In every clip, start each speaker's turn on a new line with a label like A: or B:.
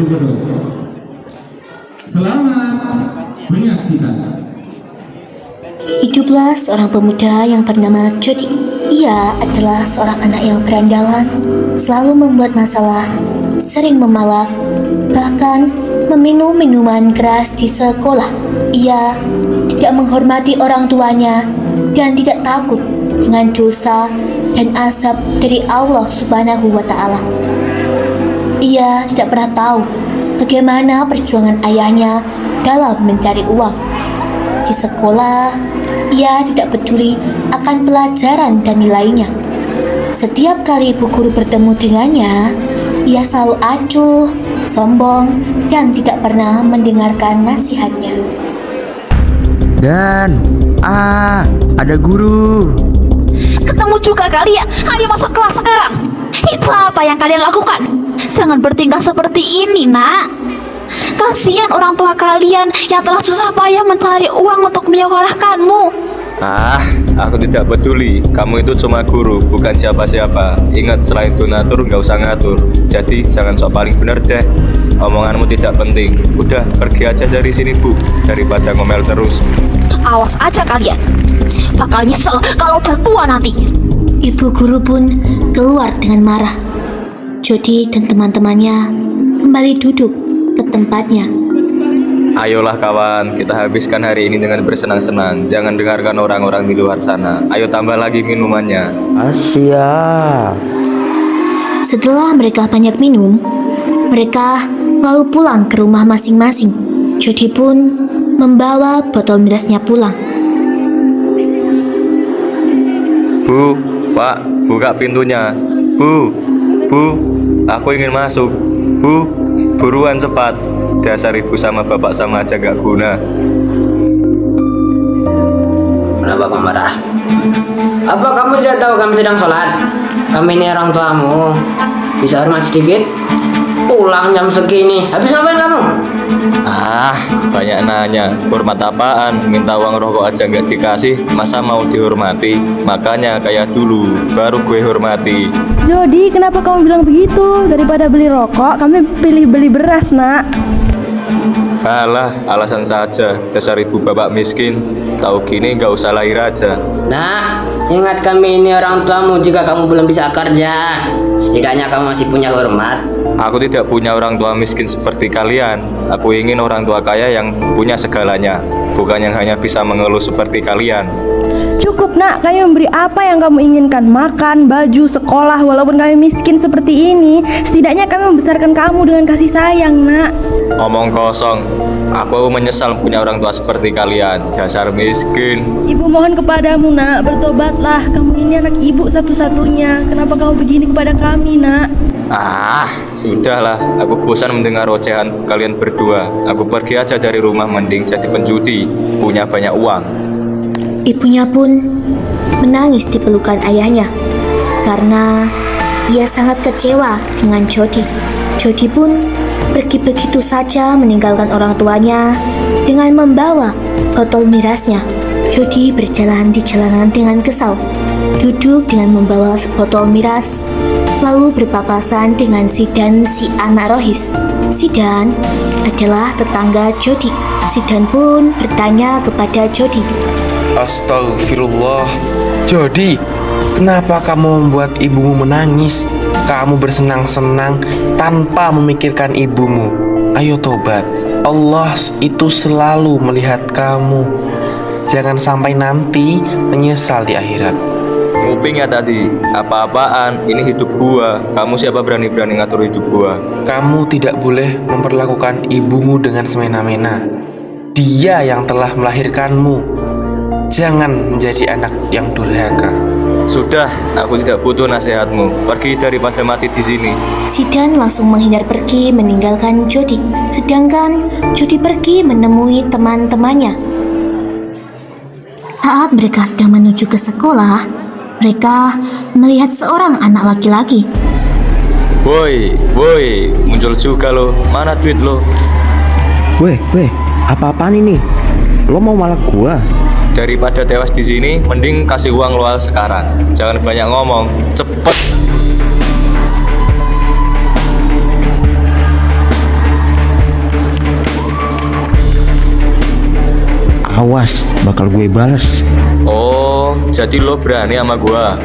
A: betul. Selamat menyaksikan.
B: Hiduplah seorang pemuda yang bernama Jody. Ia adalah seorang anak yang berandalan, selalu membuat masalah, sering memalak, bahkan meminum minuman keras di sekolah. Ia tidak menghormati orang tuanya dan tidak takut dengan dosa dan azab dari Allah Subhanahu wa Ta'ala. Ia tidak pernah tahu bagaimana perjuangan ayahnya dalam mencari uang. Di sekolah, ia tidak peduli akan pelajaran dan nilainya. Setiap kali ibu guru bertemu dengannya, ia selalu acuh, sombong, dan tidak pernah mendengarkan nasihatnya.
C: Dan, ada guru.
D: Ketemu juga kalian, ayo masuk kelas sekarang. Itu apa yang kalian lakukan? Jangan bertingkah seperti ini, nak. Kasihan orang tua kalian yang telah susah payah mencari uang untuk menyekolahkanmu.
E: Aku tidak peduli. Kamu itu cuma guru, bukan siapa-siapa. Ingat, selain donatur nggak usah ngatur. Jadi jangan sok paling bener deh. Omonganmu tidak penting. Udah, pergi aja dari sini, Bu, daripada ngomel terus.
D: Awas aja kalian, bakal nyesel kalau udah tua nanti.
B: Ibu guru pun keluar dengan marah. Jody dan teman-temannya kembali duduk ke tempatnya.
E: Ayolah kawan, kita habiskan hari ini dengan bersenang-senang. Jangan dengarkan orang-orang di luar sana. Ayo tambah lagi minumannya.
C: Siap.
B: Setelah mereka banyak minum, mereka lalu pulang ke rumah masing-masing. Jody pun membawa botol mirasnya pulang.
E: Bu, Pak, buka pintunya. Bu, aku ingin masuk. Bu, buruan cepat. Dasar ibu sama bapak sama aja gak guna.
F: Kenapa kamu marah? Apa kamu tidak tahu kami sedang sholat? Kami ini orang tuamu. Bisa hormat sedikit? Pulang jam segini. Habis ngapain kamu?
E: Banyak nanya. Hormat apaan? Minta uang rokok aja gak dikasih. Masa mau dihormati? Makanya kayak dulu, baru gue hormati.
G: Jody, kenapa kamu bilang begitu? Daripada beli rokok, kami pilih beli beras, nak.
E: Alah, alasan saja. Dasar ibu bapak miskin. Tahu gini gak usah lahir aja.
F: Nah, ingat kami ini orang tuamu. Jika kamu belum bisa kerja, setidaknya kamu masih punya hormat.
E: Aku tidak punya orang tua miskin seperti kalian. Aku ingin orang tua kaya yang punya segalanya, bukan yang hanya bisa mengeluh seperti kalian.
G: Cukup, nak. Kami memberi apa yang kamu inginkan. Makan, baju, sekolah. Walaupun kami miskin seperti ini, setidaknya kami membesarkan kamu dengan kasih sayang, nak.
E: Omong kosong. Aku menyesal punya orang tua seperti kalian. Dasar miskin.
G: Ibu mohon kepadamu, nak. Bertobatlah. Kamu ini anak ibu satu-satunya. Kenapa kamu begini kepada kami, nak?
E: Sudahlah. Aku bosan mendengar ocehan kalian berdua. Aku pergi aja dari rumah, mending jadi penjudi. Punya banyak uang.
B: Ibunya pun menangis di pelukan ayahnya karena ia sangat kecewa dengan Jody. Jody pun pergi begitu saja meninggalkan orang tuanya dengan membawa botol mirasnya. Jody berjalan di jalanan dengan kesal, duduk dengan membawa botol miras, lalu berpapasan dengan Sidan, si anak rohis. Sidan adalah tetangga Jody. Sidan pun bertanya kepada Jody.
H: Astagfirullah. Jody, kenapa kamu membuat ibumu menangis? Kamu bersenang-senang tanpa memikirkan ibumu. Ayo tobat. Allah itu selalu melihat kamu. Jangan sampai nanti menyesal di akhirat.
E: Nguping ya tadi. Apa-apaan? Ini hidup gua. Kamu siapa berani-berani ngatur hidup gua?
H: Kamu tidak boleh memperlakukan ibumu dengan semena-mena. Dia yang telah melahirkanmu. Jangan menjadi anak yang durhaka.
E: Sudah, aku tidak butuh nasihatmu. Pergi daripada mati di sini.
B: Sidan langsung menghindar pergi meninggalkan Jody. Sedangkan Jody pergi menemui teman-temannya. Saat mereka sedang menuju ke sekolah, mereka melihat seorang anak laki-laki.
E: Woi, muncul juga lo. Mana duit lo?
C: Weh, apa-apaan ini? Lo mau malak gua?
E: Daripada tewas di sini, mending kasih uang lo sekarang. Jangan banyak ngomong, cepet.
C: Awas, bakal gue bales.
E: Oh, jadi lo berani sama gua?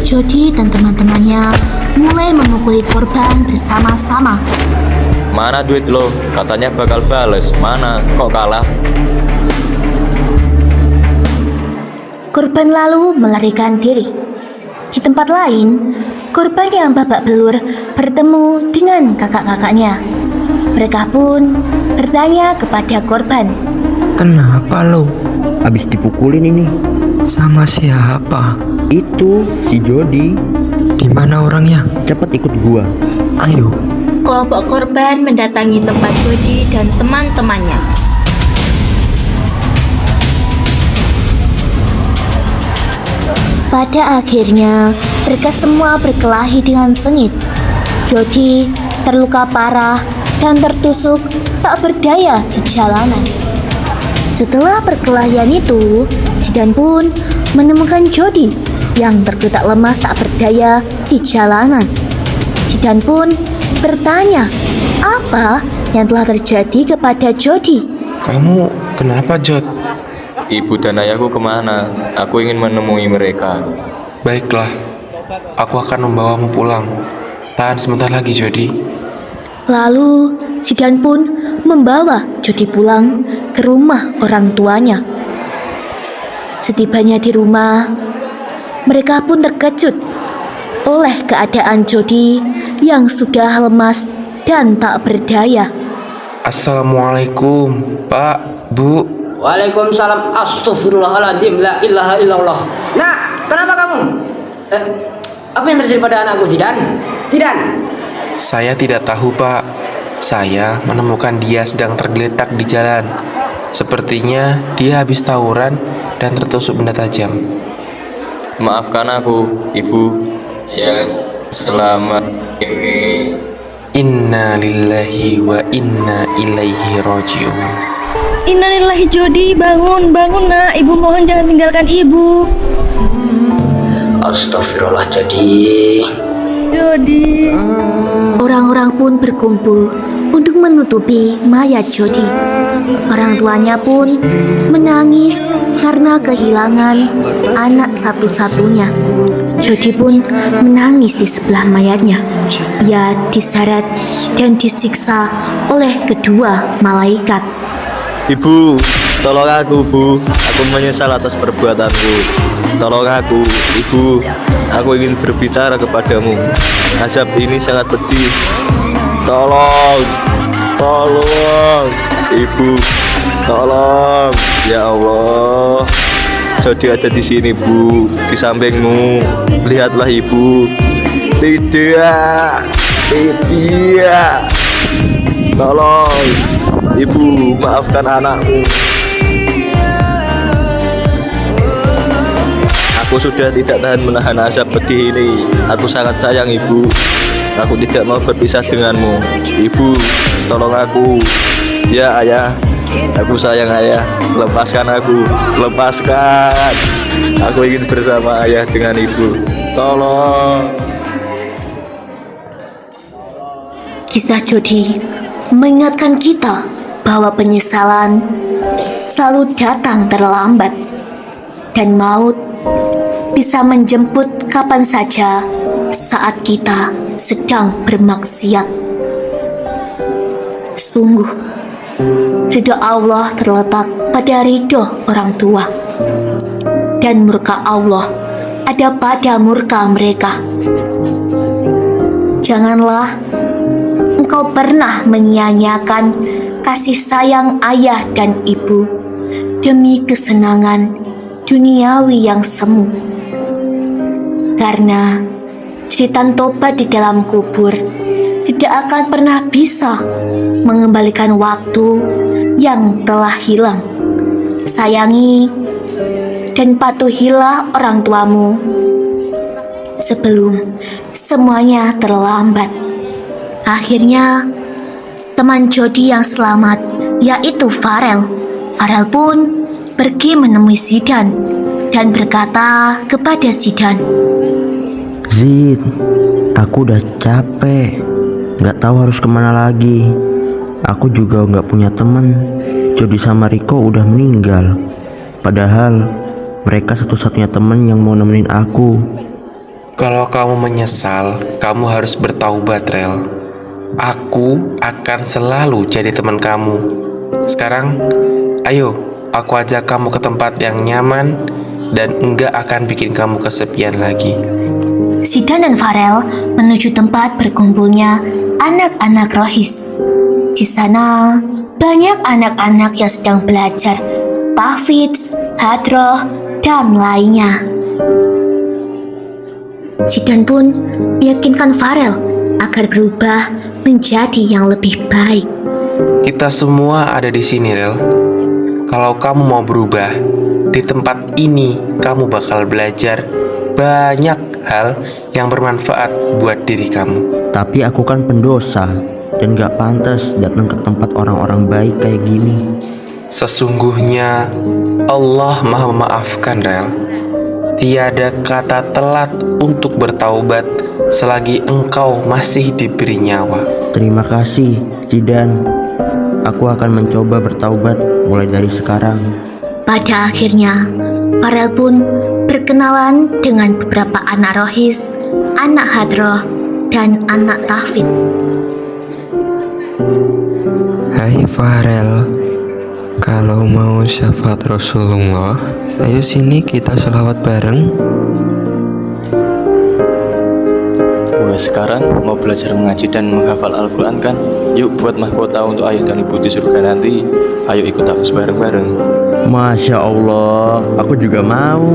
B: Jody dan teman-temannya mulai memukuli korban bersama-sama.
E: Mana duit lo? Katanya bakal bales. Mana? Kok kalah?
B: Korban lalu melarikan diri. Di tempat lain, korban yang babak belur bertemu dengan kakak-kakaknya. Mereka pun bertanya kepada korban.
I: Kenapa lo?
C: Abis dipukulin ini.
I: Sama siapa?
C: Itu si Jody.
I: Di mana orangnya?
C: Cepet ikut gua.
I: Ayo.
J: Kelompok korban mendatangi tempat Jody dan teman-temannya.
B: Pada akhirnya, mereka semua berkelahi dengan sengit. Jody terluka parah dan tertusuk tak berdaya di jalanan. Setelah perkelahian itu, Zidan pun menemukan Jody yang tergeletak lemas tak berdaya di jalanan. Zidan pun bertanya apa yang telah terjadi kepada Jody.
H: Kamu kenapa, Jod?
E: Ibu dan ayahku kemana? Aku ingin menemui mereka.
H: Baiklah, aku akan membawamu pulang. Tahan sebentar lagi, Jody.
B: Lalu Zidan pun membawa Jody pulang ke rumah orang tuanya. Setibanya di rumah, mereka pun terkejut oleh keadaan Jody yang sudah lemas dan tak berdaya.
H: Assalamualaikum, Pak, Bu.
F: Waalaikumsalam. Astaghfirullahaladzim. La ilaha illallah. Nah, kenapa kamu? Apa yang terjadi pada anakku, Zidan? Zidan?
H: Saya tidak tahu, Pak. Saya menemukan dia sedang tergeletak di jalan. Sepertinya dia habis tawuran dan tertusuk benda tajam.
E: Maafkan aku, Ibu. Ya, selama ini
H: Inna lillahi wa inna ilaihi rajiun.
G: Innalillahi. Jody, bangun nak. Ibu mohon jangan tinggalkan ibu.
F: Astagfirullah, Jody.
B: Orang-orang pun berkumpul untuk menutupi mayat Jody. Orang tuanya pun menangis karena kehilangan anak satu-satunya. Jody pun menangis di sebelah mayatnya. Ia diseret dan disiksa oleh kedua malaikat.
E: Ibu, tolong aku, Bu. Aku menyesal atas perbuatanku. Tolong aku, Ibu. Aku ingin berbicara kepadamu. Azab ini sangat pedih. Tolong, Ibu. Tolong, ya Allah. Jody ada di sini, Bu, di sampingmu. Lihatlah, Ibu. Tidak. Tolong, Ibu, maafkan anakmu. Aku sudah tidak tahan menahan azab pedih ini. Aku sangat sayang, Ibu. Aku tidak mau berpisah denganmu. Ibu, tolong aku. Ya, Ayah. Aku sayang Ayah. Lepaskan aku. Lepaskan. Aku ingin bersama Ayah dengan Ibu. Tolong.
B: Kisah Jody mengingatkan kita bahwa penyesalan selalu datang terlambat dan maut bisa menjemput kapan saja saat kita sedang bermaksiat. Sungguh, ridho Allah terletak pada ridho orang tua, dan murka Allah ada pada murka mereka. Janganlah engkau pernah menyia-nyiakan kasih sayang ayah dan ibu demi kesenangan duniawi yang semu. Karena jeritan tobat di dalam kubur tidak akan pernah bisa mengembalikan waktu yang telah hilang. Sayangi dan patuhilah orang tuamu sebelum semuanya terlambat. Akhirnya, teman Jody yang selamat, yaitu Farel pun pergi menemui Zidan dan berkata kepada Zidan,
C: Zid, aku udah capek, gak tahu harus kemana lagi. Aku juga gak punya teman. Jody sama Riko udah meninggal. Padahal mereka satu-satunya teman yang mau nemenin aku.
H: Kalau kamu menyesal, kamu harus bertaubat, Rel. Aku akan selalu jadi teman kamu. Sekarang, ayo, aku ajak kamu ke tempat yang nyaman dan enggak akan bikin kamu kesepian lagi.
B: Zidan dan Farel menuju tempat berkumpulnya anak-anak Rohis. Di sana, banyak anak-anak yang sedang belajar, tahfidz, hadroh, dan lainnya. Zidan pun meyakinkan Farel agar berubah menjadi yang lebih baik.
H: Kita semua ada di sini, Rel. Kalau kamu mau berubah, di tempat ini kamu bakal belajar banyak hal yang bermanfaat buat diri kamu.
C: Tapi aku kan pendosa dan gak pantas datang ke tempat orang-orang baik kayak gini.
H: Sesungguhnya Allah Maha Memaafkan, Rel. Tiada kata telat untuk bertaubat selagi engkau masih diberi nyawa.
C: Terima kasih, Zidan. Aku akan mencoba bertaubat mulai dari sekarang.
B: Pada akhirnya, Farel pun berkenalan dengan beberapa anak Rohis, anak hadroh, dan anak tahfidz.
I: Hai Farel, kalau mau syafaat Rasulullah, ayo sini kita sholawat bareng.
E: Mulai sekarang mau belajar mengaji dan menghafal Al-Quran kan? Yuk buat mahkota untuk ayah dan ibu di surga nanti. Ayo ikut tahfiz bareng-bareng.
C: Masya Allah, aku juga mau.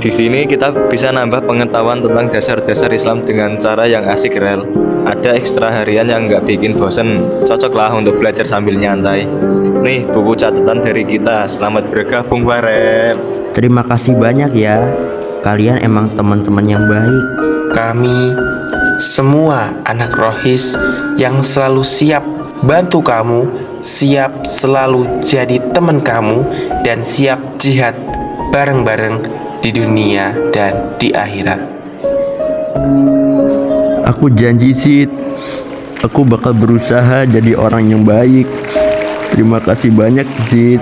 E: Di sini kita bisa nambah pengetahuan tentang dasar-dasar Islam dengan cara yang asik, Rel. Ada ekstra harian yang nggak bikin bosen. Cocok lah untuk belajar sambil nyantai. Nih buku catatan dari kita. Selamat bergabung, Farel.
C: Terima kasih banyak ya. Kalian emang teman-teman yang baik.
H: Kami semua anak Rohis yang selalu siap bantu kamu, siap selalu jadi teman kamu, dan siap jihad bareng-bareng di dunia dan di akhirat.
C: Aku janji, Sid. Aku bakal berusaha jadi orang yang baik. Terima kasih banyak, Sid.